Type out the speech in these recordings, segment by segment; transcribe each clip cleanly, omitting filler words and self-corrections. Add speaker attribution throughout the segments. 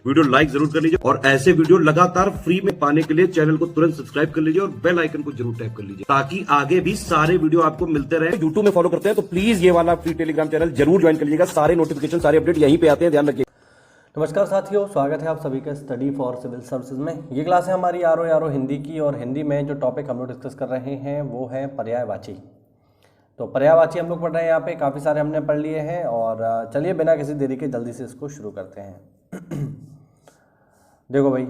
Speaker 1: Video like जरूर कर लीजिए और ऐसे वीडियो लगातार फ्री में पाने के लिए चैनल को तुरंत सब्सक्राइब कर लीजिए और बेल आइकन को जरूर टैप कर लीजिए ताकि आगे भी सारे वीडियो आपको मिलते रहे। यूट्यूब में फॉलो करते हैं तो प्लीज ये वाला फ्री टेलीग्राम चैनल जरूर ज्वाइन कर लीजिएगा। सारे नोटिफिकेशन सारे अपडेट यहीं पे आते हैं, ध्यान रखिए।
Speaker 2: नमस्कार साथियों, स्वागत है आप सभी का स्टडी फॉर सिविल सर्विसेज में। ये क्लास है हमारी यारो हिंदी की और हिंदी में जो टॉपिक हम लोग डिस्कस कर रहे हैं वो है पर्यायवाची। तो पर्यायवाची हम लोग पढ़ रहे हैं, यहाँ पे काफ़ी सारे हमने पढ़ लिए हैं और चलिए बिना किसी देरी के जल्दी से इसको शुरू करते हैं। देखो भाई,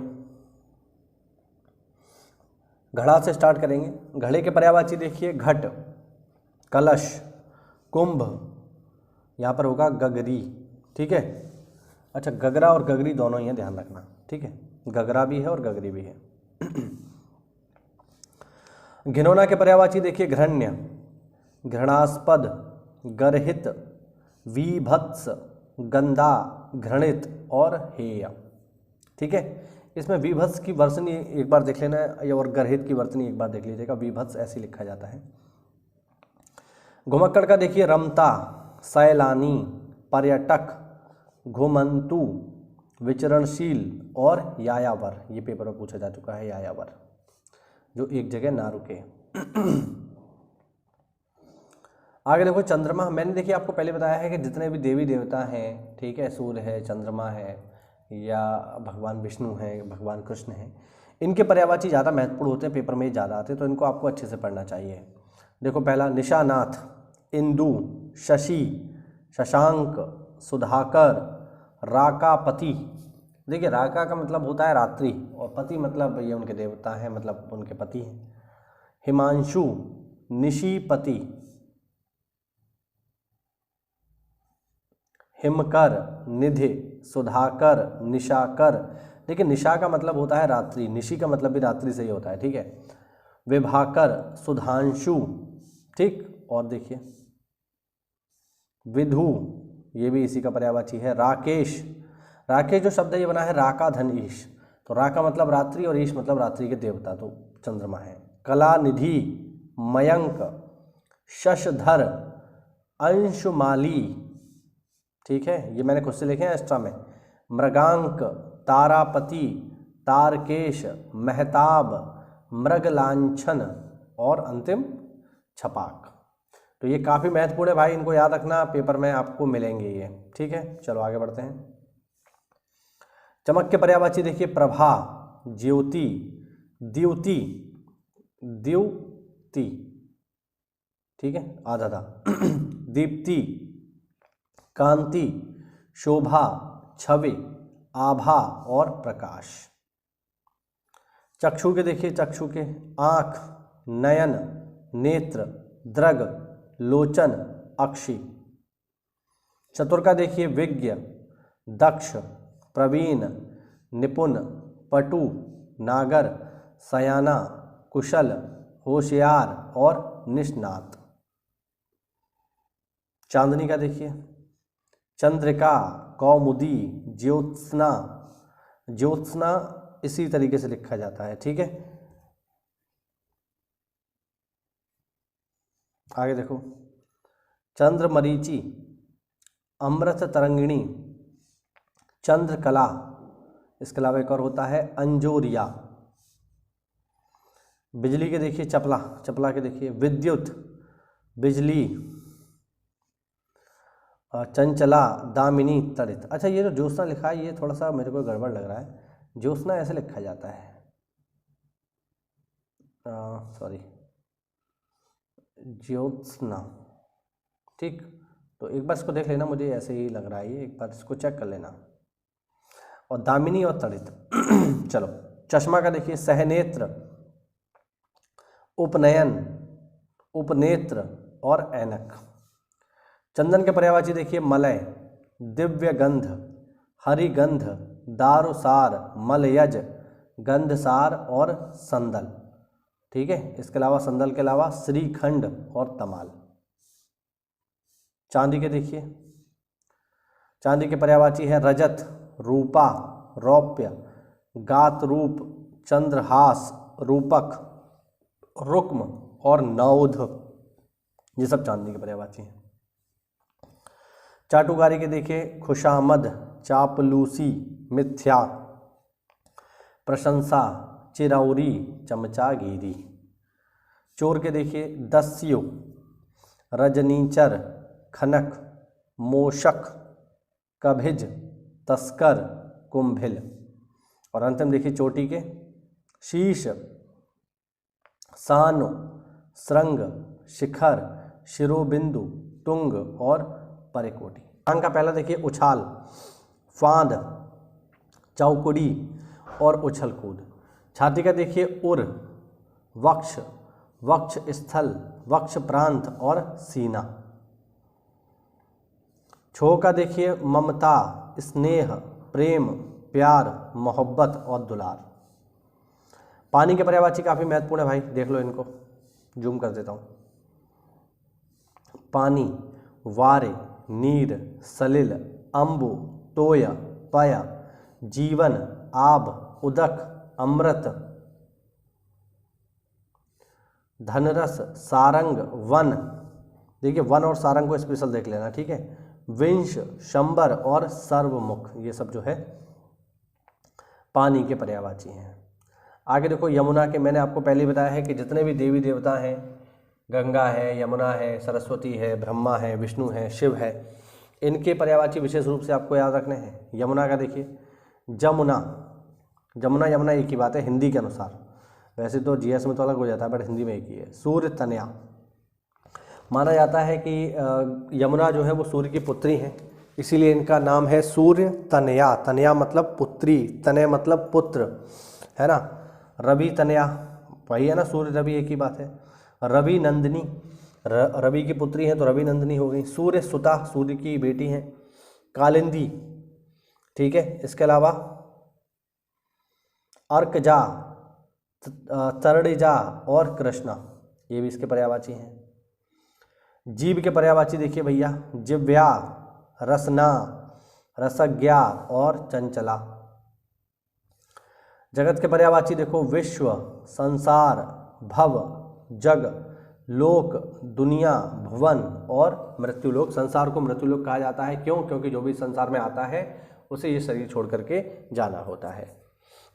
Speaker 2: घड़ा से स्टार्ट करेंगे। घड़े के पर्यायवाची देखिए, घट, कलश, कुंभ, यहाँ पर होगा गगरी। ठीक है, अच्छा गगरा और गगरी दोनों ही है, ध्यान रखना। ठीक है, गगरा भी है और गगरी भी है। घिनौना के पर्यायवाची देखिए, घृण्य, घृणास्पद, गर्हित, वीभत्स, गंदा, घृणित और हेय। ठीक है, इसमें वीभत्स की वर्तनी एक बार देख लेना है और गर्हित की वर्तनी एक बार देख लीजिएगा। वीभत्स ऐसे लिखा जाता है। घुमक्कड़ का देखिए, रमता, सैलानी, पर्यटक, घुमंतु, विचरणशील और यायावर। ये पेपर में पूछा जा चुका है, यायावर जो एक जगह ना रुके। आगे देखो, चंद्रमा। मैंने देखिए आपको पहले बताया है कि जितने भी देवी देवता हैं, ठीक है, सूर्य है, चंद्रमा है या भगवान विष्णु हैं, भगवान कृष्ण हैं, इनके पर्यायवाची ज़्यादा महत्वपूर्ण होते हैं, पेपर में ज़्यादा आते हैं, तो इनको आपको अच्छे से पढ़ना चाहिए। देखो पहला, निशानाथ, इंदु, शशि, शशांक, सुधाकर, राकापति। देखिए राका का मतलब होता है रात्रि और पति मतलब ये उनके देवता हैं, मतलब उनके पति हैं। हिमांशु, निशिपति, हिमकर, निधि, सुधाकर, निशाकर। देखिए निशा का मतलब होता है रात्रि, निशि का मतलब भी रात्रि से ही होता है। ठीक है, विभाकर, सुधांशु। ठीक, और देखिए विधु, ये भी इसी का पर्यायवाची है। राकेश, राकेश जो शब्द है ये बना है राका धन ईश, तो राका मतलब रात्रि और ईश मतलब रात्रि के देवता, तो चंद्रमा है। कलानिधि, मयंक, शशधर, अंशुमाली। ठीक है, ये मैंने खुद से लिखे हैं एक्स्ट्रा में। मृगांक, तारापति, तारकेश, महताब, मृगलांछन और अंतिम छपाक। तो ये काफ़ी महत्वपूर्ण है भाई, इनको याद रखना, पेपर में आपको मिलेंगे ये। ठीक है, चलो आगे बढ़ते हैं। चमक के पर्यायवाची देखिए, प्रभा, ज्योति, द्युति, द्युति। ठीक है, आधा था। दीप्ति, कांति, शोभा, छवि, आभा और प्रकाश। चक्षु के देखिए, चक्षु के आँख, नयन, नेत्र, दृग, लोचन, अक्षि। चतुर का देखिए, विज्ञ, दक्ष, प्रवीण, निपुण, पटु, नागर, सयाना, कुशल, होशियार और निष्णात। चांदनी का देखिए, चंद्रिका, कौमुदी, ज्योत्सना। ज्योत्सना इसी तरीके से लिखा जाता है। ठीक है, आगे देखो, चंद्रमरीचि, अमृत तरंगिणी, चंद्रकला। इसके अलावा एक और होता है अंजोरिया। बिजली के देखिए, चपला, चपला के देखिए, विद्युत, बिजली, चंचला, दामिनी, तड़ित। अच्छा ये जो ज्योत्सना लिखा है ये थोड़ा सा मेरे को गड़बड़ लग रहा है, ज्योत्सना ऐसे लिखा जाता है, सॉरी, ज्योत्सना। ठीक, तो एक बार इसको देख लेना, मुझे ऐसे ही लग रहा है, ये एक बार इसको चेक कर लेना। और दामिनी और तड़ित। चलो, चश्मा का देखिए, सहनेत्र, उपनयन, उपनेत्र और ऐनक। चंदन के पर्यायवाची देखिए, मलय, दिव्य गंध, हरिगंध, दारुसार, मलयज, गंधसार और संदल। ठीक है, इसके अलावा संदल के अलावा श्रीखंड और तमाल। चांदी के देखिए, चांदी के पर्यायवाची है रजत, रूपा, रौप्य, गात रूप, चंद्रहास, रूपक, रुक्म और नौध। ये सब चांदनी के पर्यायवाची हैं। चाटुकारी के देखिए खुशामद, चापलूसी, मिथ्या, प्रशंसा, चिरौरी, चमचागिरी। चोर के देखिए दस्यु, रजनीचर, खनक, मोशक, कभिज, तस्कर, कुंभिल। और अंतिम देखिए चोटी के शीश, सानु, श्रृंग, शिखर, शिरोबिंदु, तुंग और परिकोटि। अंग का पहला देखिए उछाल, फांद, चौकुड़ी और उछल कूद। छाती का देखिए उर, वक्ष, वक्ष स्थल, वक्ष प्रांत और सीना। छो का देखिए ममता, स्नेह, प्रेम, प्यार, मोहब्बत और दुलार। पानी के पर्यायवाची काफ़ी महत्वपूर्ण है भाई, देख लो इनको, जूम कर देता हूँ। पानी, वारे, नीर, सलिल, अम्बु, तोय, पय, जीवन, आब, उदक, अमृत, धनरस, सारंग, वन। देखिए वन और सारंग को स्पेशल देख लेना, ठीक है। विंश, शंबर और सर्वमुख, ये सब जो है पानी के पर्यायवाची हैं। आगे देखो यमुना के, मैंने आपको पहले बताया है कि जितने भी देवी देवता हैं, गंगा है, यमुना है, सरस्वती है, ब्रह्मा है, विष्णु है, शिव है, इनके पर्यायवाची विशेष रूप से आपको याद रखने हैं। यमुना का देखिए जमुना, जमुना यमुना एक ही बात है हिंदी के अनुसार, वैसे तो जीएस में तो अलग हो जाता है बट हिंदी में एक ही है। सूर्य तनया, माना जाता है कि यमुना जो है वो सूर्य की पुत्री है, इसीलिए इनका नाम है सूर्य तनया। तनया मतलब पुत्री, तनय मतलब पुत्र, है ना। रवि तनया वही है ना, सूर्य रवि एक ही बात है। रवि नंदिनी, रवि की पुत्री हैं तो रवि नंदिनी हो गई। सूर्य सुता, सूर्य की बेटी हैं। कालिंदी, ठीक है। इसके अलावा अर्कजा, तरणिजा और कृष्णा, ये भी इसके पर्यायवाची हैं। जीव के पर्यायवाची देखिए भैया, जिव्या, रसना, रसज्ञा और चंचला। जगत के पर्यायवाची देखो विश्व, संसार, भव, जग, लोक, दुनिया, भुवन और मृत्युलोक। संसार को मृत्युलोक कहा जाता है, क्यों? क्योंकि जो भी संसार में आता है उसे ये शरीर छोड़ करके जाना होता है,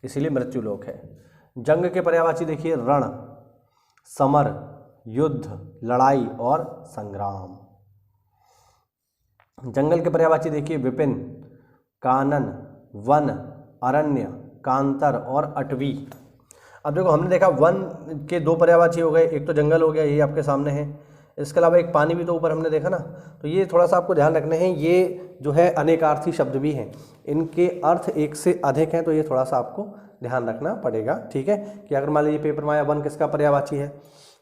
Speaker 2: इसीलिए मृत्युलोक है। जंग के पर्यायवाची देखिए रण, समर, युद्ध, लड़ाई और संग्राम। जंगल के पर्यायवाची देखिए विपिन, कानन, वन, अरण्य, कांतर और अटवी। अब देखो हमने देखा वन के दो पर्यायवाची हो गए, एक तो जंगल हो गया, ये आपके सामने है। इसके अलावा एक पानी भी तो ऊपर हमने देखा ना, तो ये थोड़ा सा आपको ध्यान रखने हैं, ये जो है अनेकार्थी शब्द भी हैं, इनके अर्थ एक से अधिक हैं, तो ये थोड़ा सा आपको ध्यान रखना पड़ेगा, ठीक है। कि अगर मान लीजिए पेपर में आया वन किसका पर्यायवाची है,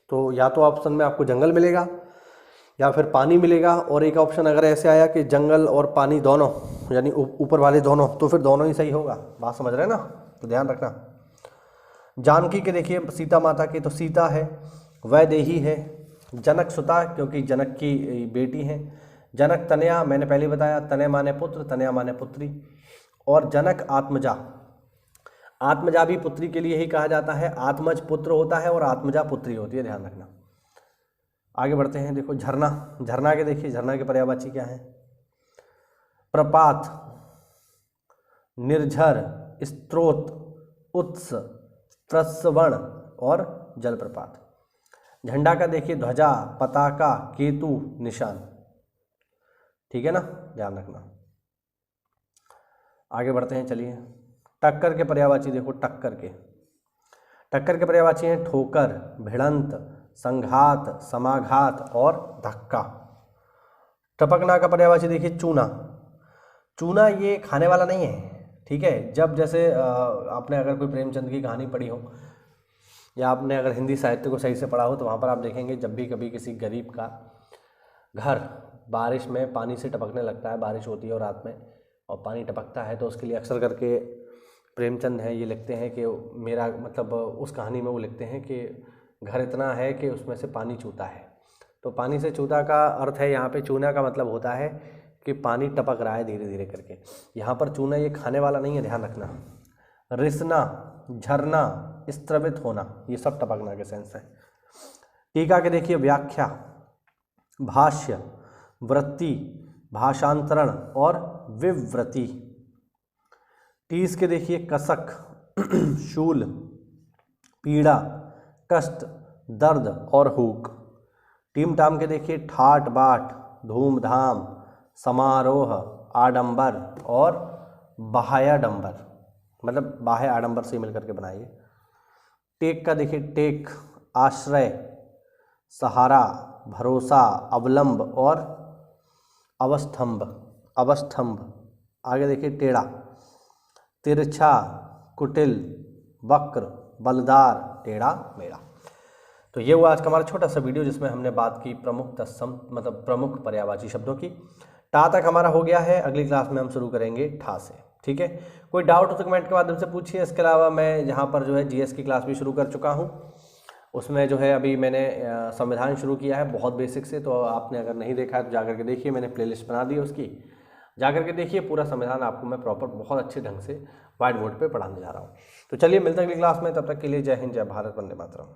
Speaker 2: तो या तो ऑप्शन में आपको जंगल मिलेगा या फिर पानी मिलेगा, और एक ऑप्शन अगर ऐसे आया कि जंगल और पानी दोनों, यानी ऊपर वाले दोनों, तो फिर दोनों ही सही होगा। बात समझ रहे हैं ना, तो ध्यान रखना। जानकी के देखिए सीता माता की, तो सीता है, वैदेही है, जनक सुता क्योंकि जनक की बेटी है, जनक तनया मैंने पहले बताया, तनय माने पुत्र, तनया माने पुत्री, और जनक आत्मजा। आत्मजा भी पुत्री के लिए ही कहा जाता है, आत्मज पुत्र होता है और आत्मजा पुत्री होती है, ध्यान रखना। आगे बढ़ते हैं, देखो झरना, झरना के देखिए, झरना के पर्यायवाची क्या है? प्रपात, निर्झर, स्त्रोत, उत्स, प्रस्रवण और जलप्रपात। झंडा का देखिए ध्वजा, पताका, केतु, निशान, ठीक है ना, ध्यान रखना। आगे बढ़ते हैं, चलिए। टक्कर के पर्यायवाची देखो, टक्कर के पर्यायवाची हैं ठोकर, भिड़ंत, संघात, समाघात और धक्का। टपकना का पर्यायवाची देखिए चूना। चूना ये खाने वाला नहीं है, ठीक है। जब जैसे आपने अगर कोई प्रेमचंद की कहानी पढ़ी हो या आपने अगर हिंदी साहित्य को सही से पढ़ा हो, तो वहाँ पर आप देखेंगे जब भी कभी किसी गरीब का घर बारिश में पानी से टपकने लगता है, बारिश होती है और रात में, और पानी टपकता है, तो उसके लिए अक्सर करके प्रेमचंद हैं ये लिखते हैं कि मेरा मतलब, उस कहानी में वो लिखते हैं कि घर इतना है कि उसमें से पानी चूता है। तो पानी से चूता का अर्थ है यहाँ पे, चूना का मतलब होता है कि पानी टपक रहा है धीरे धीरे करके। यहाँ पर चूना ये खाने वाला नहीं है, ध्यान रखना। रिसना, झरना, स्त्रवित होना, ये सब टपकना के सेंस है। टीका के देखिए व्याख्या, भाष्य, वृत्ति, भाषांतरण और विवृति। टीस के देखिए कसक, शूल, पीड़ा, कष्ट, दर्द और हुक। टीम टाम के देखिए ठाट बाट, धूमधाम, समारोह, आडंबर और बाह्याडंबर, मतलब बाह्य आडंबर से मिलकर के बनाइए। टेक का देखिए टेक, आश्रय, सहारा, भरोसा, अवलंब और अवस्थंभ, अवस्थंभ। आगे देखिए टेढ़ा, तिरछा, कुटिल, वक्र, बलदार, टेढ़ा मेढ़ा। तो ये हुआ आज का हमारा छोटा सा वीडियो जिसमें हमने बात की प्रमुख तत्सम मतलब प्रमुख पर्यायवाची शब्दों की। टा तक हमारा हो गया है, अगली क्लास में हम शुरू करेंगे ठा से। ठीक है, कोई डाउट हो तो कमेंट के माध्यम से पूछिए। इसके अलावा मैं यहाँ पर जो है जीएस की क्लास भी शुरू कर चुका हूँ। उसमें जो है अभी मैंने संविधान शुरू किया है बहुत बेसिक से, तो आपने अगर नहीं देखा है तो जाकर के देखिए, मैंने प्लेलिस्ट बना दी है उसकी, जाकर के देखिए। पूरा संविधान आपको मैं प्रॉपर बहुत अच्छे ढंग से व्हाइट बोर्ड पे पढ़ाने जा रहा हूँ। तो चलिए मिलते हैं अगली क्लास में, तब तक के लिए जय हिंद, जय भारत, वंदे मातरम।